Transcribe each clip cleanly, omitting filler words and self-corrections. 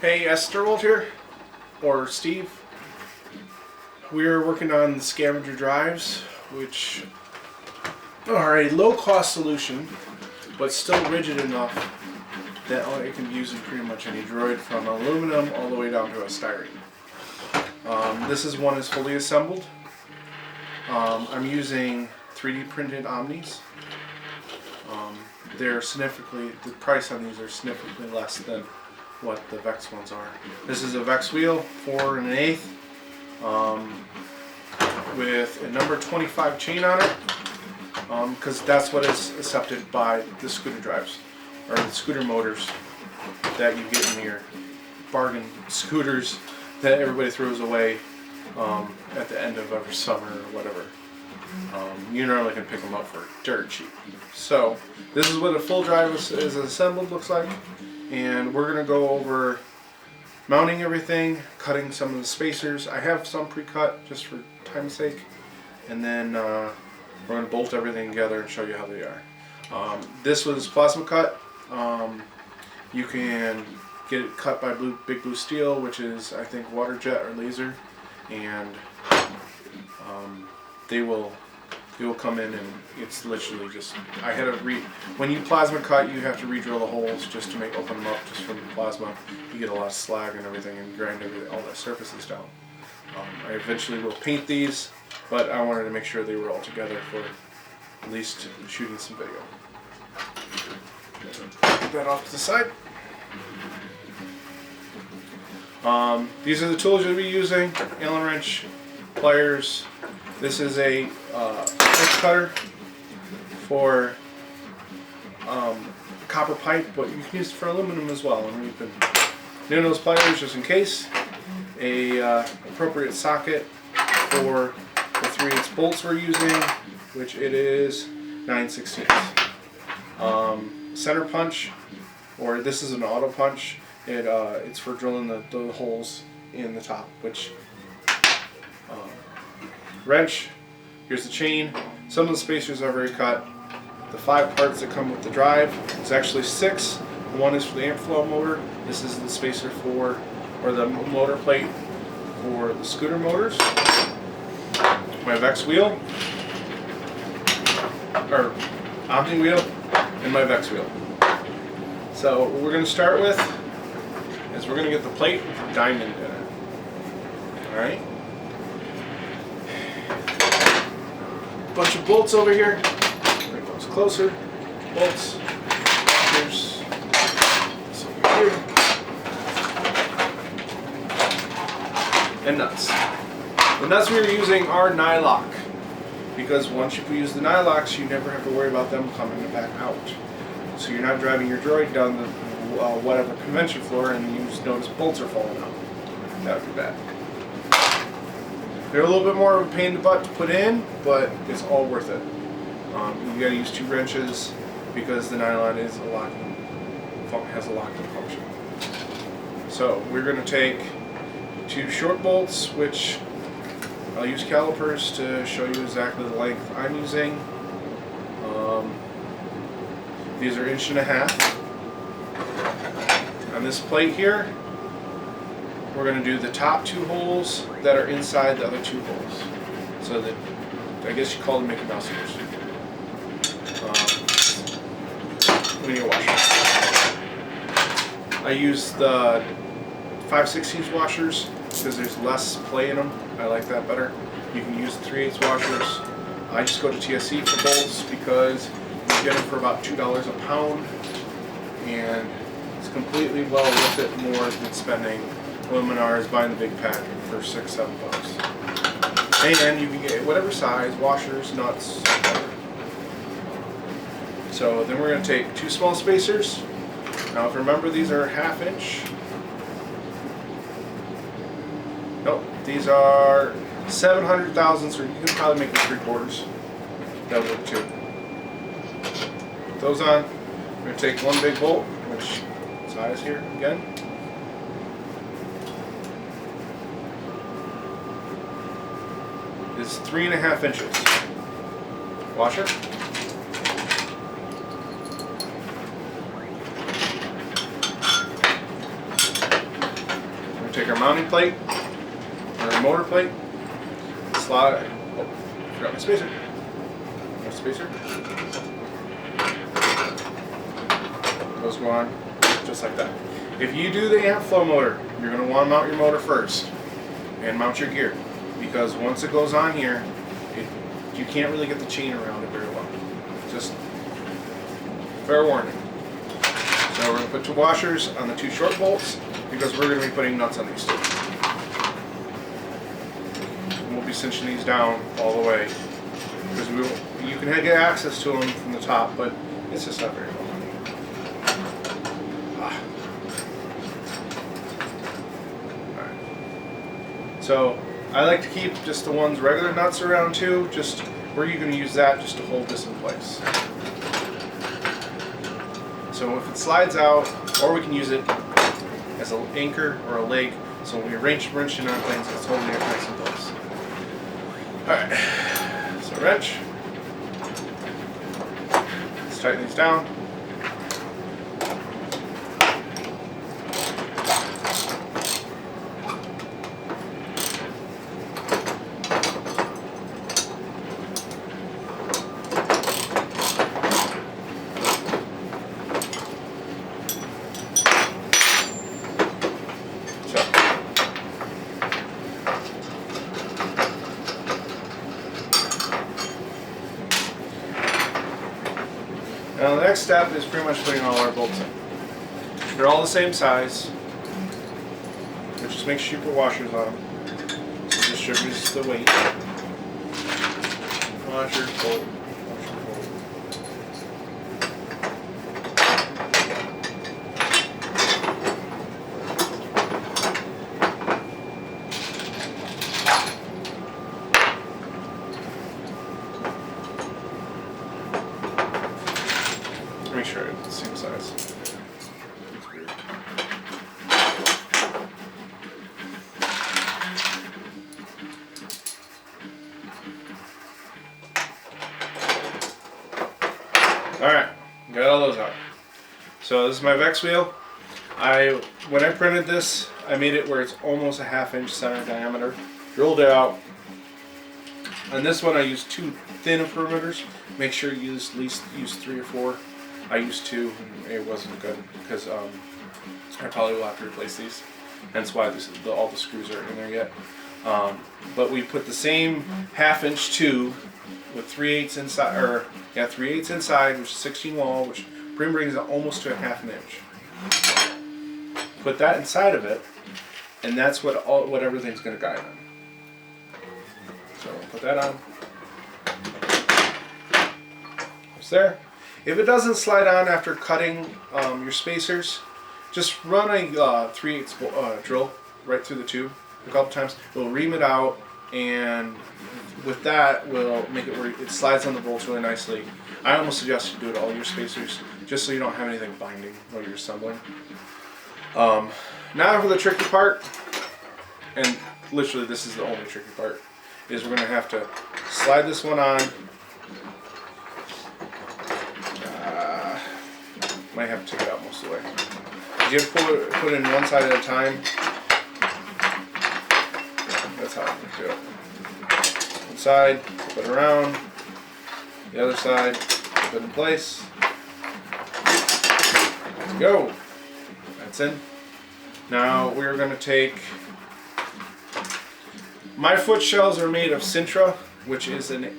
Hey, Esterwold here, or Steve. We're working on the scavenger drives, which are a low-cost solution, but still rigid enough that it can be used in pretty much any droid, from aluminum all the way down to a styrene. This one is fully assembled. I'm using 3D printed Omnis. They're significantly, the price on these are significantly less than what the Vex ones are. This is a Vex wheel, 4 1/8, with a number 25 chain on it, because that's what is accepted by the scooter drives, or the scooter motors that you get in your bargain scooters that everybody throws away at the end of every summer or whatever. You normally can pick them up for dirt cheap. So this is what a full drive is assembled looks like, and we're going to go over mounting everything, cutting some of the spacers. I have some pre-cut just for time's sake, and then we're going to bolt everything together and show you how they are. This was plasma cut. You can get it cut by Big Blue Steel, which is, I think, water jet or laser, and they will come in, and it's literally just, I had to when you plasma cut, you have to re-drill the holes just to open them up just from the plasma. You get a lot of slag and everything, and grind all the surfaces down. I eventually will paint these, but I wanted to make sure they were all together for at least shooting some video. Put that off to the side. These are the tools you'll be using: Allen wrench, pliers. This is a pipe cutter for copper pipe, but you can use it for aluminum as well. And we've been doing those pliers just in case. A appropriate socket for the 3/8 bolts we're using, which it is 9/16. Center punch, or this is an auto punch. It's for drilling the holes in the top, which wrench. Here's the chain. Some of the spacers are already cut. The 5 parts that come with the drive, it's actually 6. One is for the amp flow motor. This is the spacer for, or the motor plate for the scooter motors. My Vex wheel, or Omni wheel, and my Vex wheel. So what we're going to start with is we're going to get the plate with the diamond in it. Alright? Bunch of bolts over here. Bring those closer. Bolts, washers, this over here, and nuts. The nuts we're using are nylock, because once you use the nylocks, you never have to worry about them coming back out. So you're not driving your droid down the whatever convention floor and you just notice bolts are falling out. That would be bad. They're a little bit more of a pain in the butt to put in, but it's all worth it. You gotta use 2 wrenches because the nylon is has a locking function. So we're gonna take 2 short bolts, which I'll use calipers to show you exactly the length I'm using. These are 1.5 inches. On this plate here, we're going to do the top 2 holes that are inside the other 2 holes. So that, I guess you call them Mickey Mouse ears. We need a washer. I use the 5/16 washers because there's less play in them. I like that better. You can use the 3/8 washers. I just go to TSC for bolts because you get them for about $2 a pound, and it's completely well worth it, more than spending Luminars buying the big pack for $6-7. And you can get whatever size washers, nuts, whatever. So then we're going to take 2 small spacers. Now, if you remember, these are 1/2 inch. Nope, these are 700 thousandths, or you can probably make them 3/4. That would work too. Put those on. We're going to take 1 big bolt, which size here again. It's 3.5 inches. Washer. We'll take our mounting plate, or our motor plate, slide. Oh, forgot my spacer. No spacer. Those go on just like that. If you do the amp flow motor, you're going to want to mount your motor first and mount your gear, because once it goes on here, you can't really get the chain around it very well. Just fair warning. So we're going to put 2 washers on the 2 short bolts, because we're going to be putting nuts on these 2. And we'll be cinching these down all the way, because you can get access to them from the top, but it's just not very well. So I like to keep just the ones regular nuts around too, just where you're going to use that just to hold this in place. So if it slides out, or we can use it as an anchor or a leg, so when you're wrenching on things, it's holding it nice in place. Alright, so wrench. Let's tighten these down. Now the next step is pretty much putting all our bolts in. They're all the same size, but just make sure you put washers on them, so it distributes the weight. Washer, bolt, washer, bolt. Make sure it's the same size. Alright, got all those out. So this is my Vex wheel. When I printed this, I made it where it's almost a 1/2 inch center diameter. Drilled it out. On this one I used 2 thin perimeters. Make sure you at least use 3 or 4. I used 2 and it wasn't good, because I probably will have to replace these. Hence why all the screws aren't in there yet. But we put the same 1/2 inch tube with 3/8 inside, or yeah, 3/8 inside, which is 16 wall, which brings it almost to a 1/2 inch. Put that inside of it, and that's what everything's going to guide on. So we'll put that on. It's there. If it doesn't slide on after cutting your spacers, just run a 3/8 drill right through the tube a couple times. It'll ream it out, and with that, we'll make it where it slides on the bolts really nicely. I almost suggest you do it all your spacers, just so you don't have anything binding while you're assembling. Now for the tricky part, and literally this is the only tricky part, is we're going to have to slide this one on. Might have to take it out most of the way. You have to put it in one side at a time. That's how I'm going to do it. One side, flip it around. The other side, flip it in place. Let's go. That's in. Now we're going to take, my foot shells are made of Sintra, which is a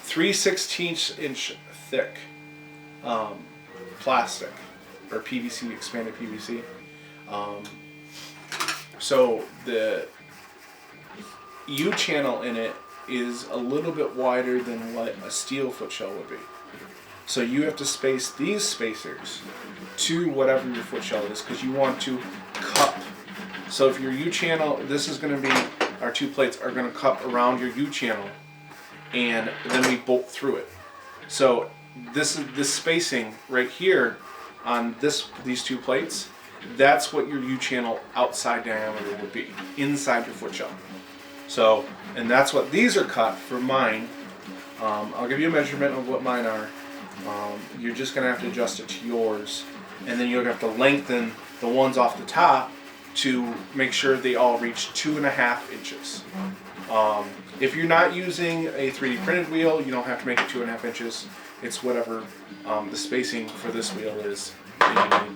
3/16 inch thick plastic, or PVC, expanded PVC. So the U-channel in it is a little bit wider than what a steel foot shell would be. So you have to space these spacers to whatever your foot shell is, because you want to cup. So if your U-channel, this is going to be, our 2 plates are going to cup around your U-channel, and then we bolt through it. So this spacing right here on these 2 plates, that's what your U-channel outside diameter would be, inside your foot shell. So, and that's what these are cut for mine. I'll give you a measurement of what mine are. You're just going to have to adjust it to yours, and then you're going to have to lengthen the ones off the top to make sure they all reach 2.5 inches. If you're not using a 3D printed wheel, you don't have to make it 2.5 inches. It's whatever the spacing for this wheel is.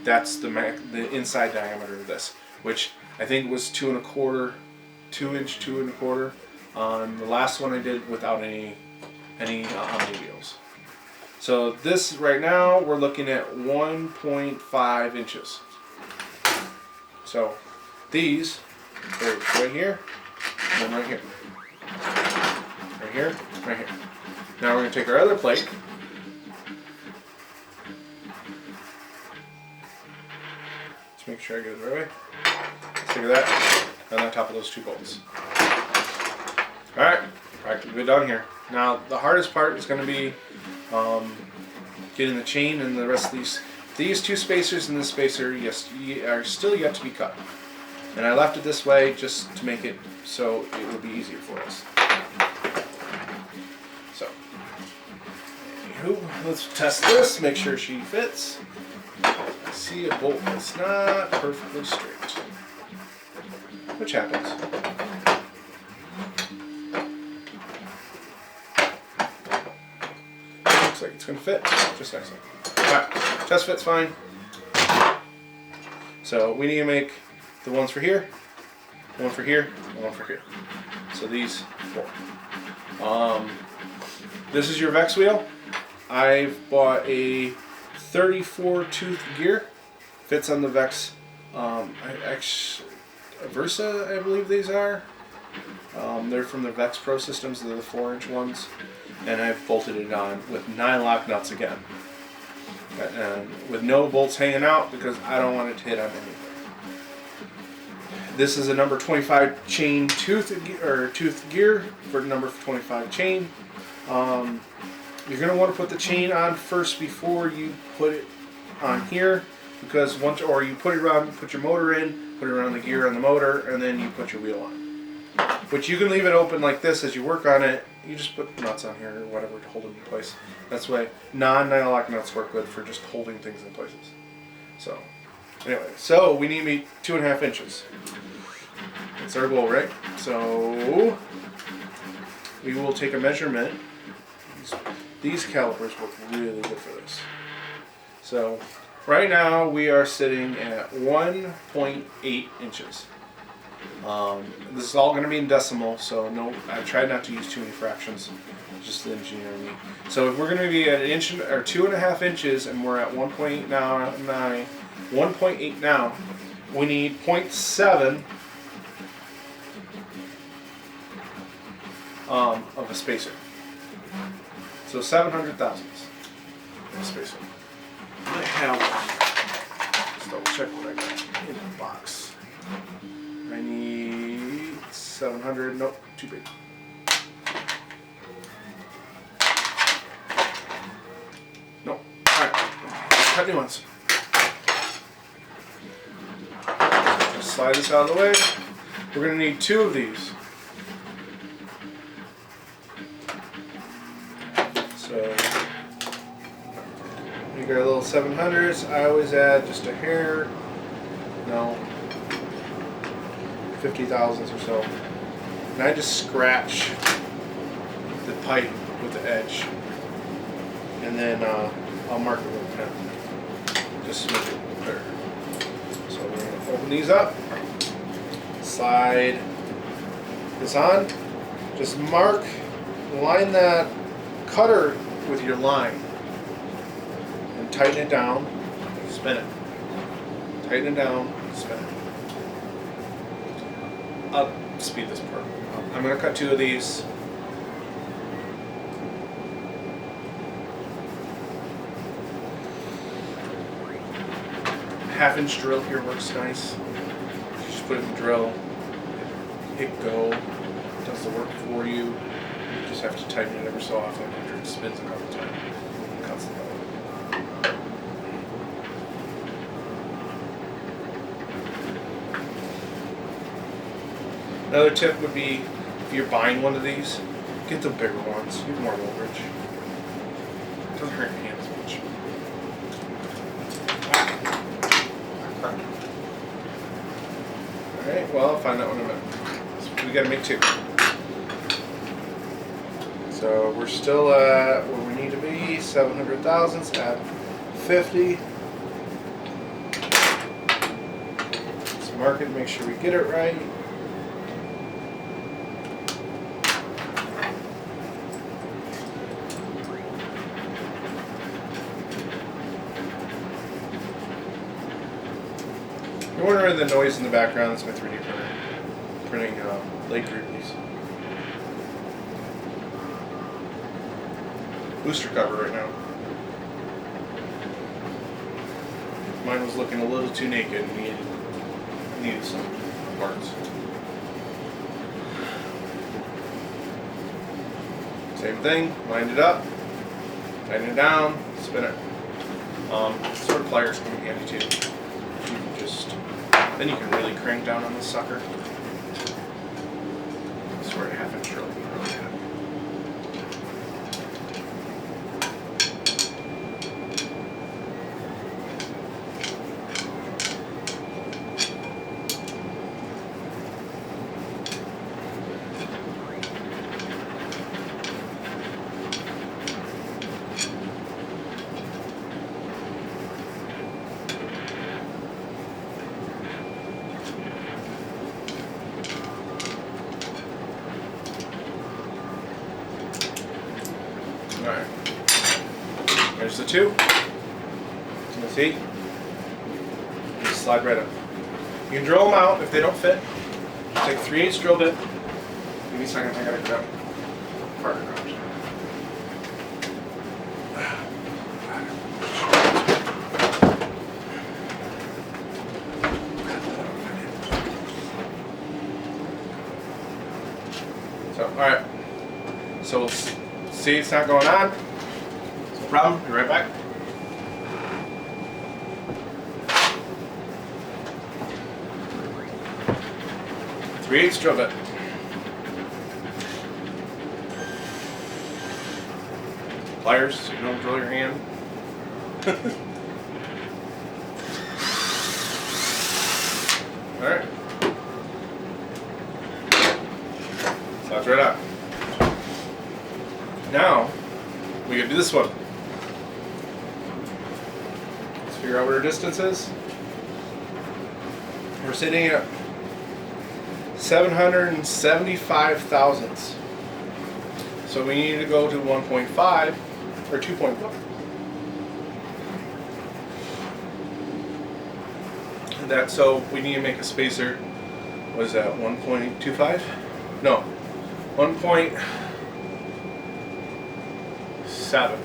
That's the inside diameter of this, which I think was 2.25, 2 inch, 2.25. On the last one I did without any Omni wheels. So this right now we're looking at 1.5 inches. So these are right here, and then right here. Right here, right here. Now we're going to take our other plate. Let's make sure I get it the right way. Let's take that on top of those 2 bolts. Alright, practically done here. Now the hardest part is going to be getting the chain and the rest of these 2 spacers and this spacer are still yet to be cut. And I left it this way just to make it so it would be easier for us. So, anywho, let's test this, make sure she fits. I see a bolt that's not perfectly straight, which happens. Looks like it's going to fit just nicely. Alright, test fit's fine. So we need to make the ones for here, one for here, and one for here. So these 4. This is your Vex wheel. I've bought a 34 tooth gear. Fits on the Vex Versa, I believe these are. They're from the Vex Pro Systems. They're the 4-inch ones. And I've bolted it on with 9 lock nuts again. With no bolts hanging out because I don't want it to hit on anything. This is a number 25 chain tooth gear for number 25 chain. You're going to want to put the chain on first before you put it on here, because or you put it around, put your motor in, put it around the gear on the motor, and then you put your wheel on. Which you can leave it open like this as you work on it. You just put nuts on here or whatever to hold it in place. That's why non-9 lock nuts work good for just holding things in places. So, anyway, so we need 2.5 inches. That's our goal, right? So we will take a measurement. These calipers work really good for this. So right now we are sitting at 1.8 inches. This is all going to be in decimal, so no, I tried not to use too many fractions, just the engineer me. So if we're going to be at 2.5 inches, and we're at 1.8 now, we need 0.7 of a spacer. So 700 thousandths of a spacer. I have, let's double check what I got in the box. I need 700, nope, too big. Nope, alright, cut new ones. Just slide this out of the way. We're going to need 2 of these. So, you got a little 700s. I always add just a hair, 50 thousandths or so. And I just scratch the pipe with the edge. And then I'll mark it with a pen. Just to make it clear. So we're going to open these up. Slide this on. Just line that cutter with your line. And tighten it down. Spin it. Tighten it down. Spin it. I'll speed this part. I'm going to cut 2 of these. Half-inch drill here works nice. Just put it in the drill, hit go, it does the work for you. You just have to tighten it every so often after it spins a couple times. It cuts the metal. Another tip would be, if you're buying one of these, get the bigger ones. You have more leverage. It doesn't hurt your hand as much. Alright, well, I'll find that one in a minute. So we gotta make 2. So we're still at where we need to be, 700 thousandths at 50. Let's mark it, make sure we get it right. You're wondering the noise in the background, that's my 3D printer. Printing Lake Greeley's booster cover right now. Mine was looking a little too naked and needed some parts. Same thing, wind it up, tighten it down, spin it. Sort of pliers come in handy too. You can just, then you can really crank down on this sucker. I swear a half-inch drill would be really good. Alright, there's the 2. See? Just slide right up. You can drill them out if they don't fit. Take 3/8 drill bit. Give me a second, I gotta grab partner garage. So, alright. So, see, it's not going on. No problem. Be right back. Three-eighths drill bit. Pliers, so you don't drill your hand. All right. Slides right out. Now, we gotta do this one. Let's figure out what our distance is. We're sitting at 775 thousandths. So we need to go to 1.5 or 2.1. That, so we need to make a spacer. What is that, 1.25? No, 1.7.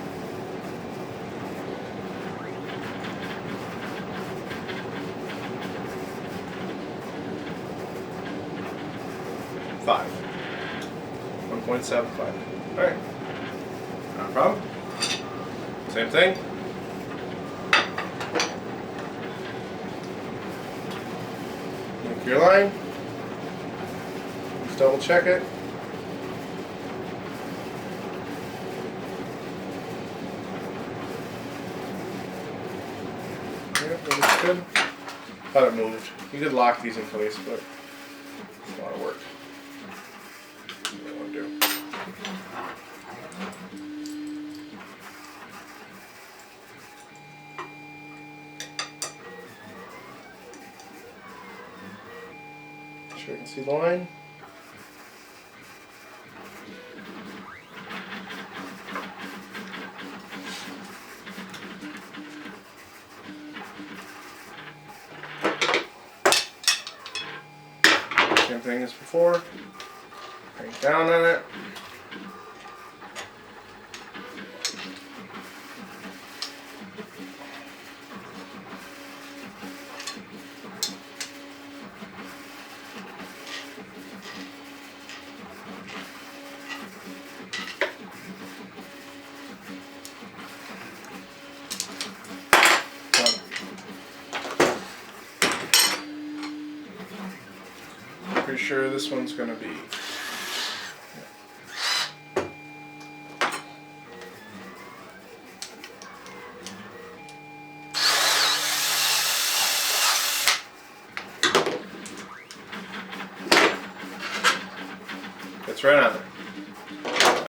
5. 1.75. Alright. Not a problem. Same thing. Make your line. Let's double check it. Yep, that looks good. Thought it moved. You could lock these in place, but it's a lot of work. Sure you can see the line. Same thing as before. Crank down on it. Pretty sure this one's going to be It's right on there.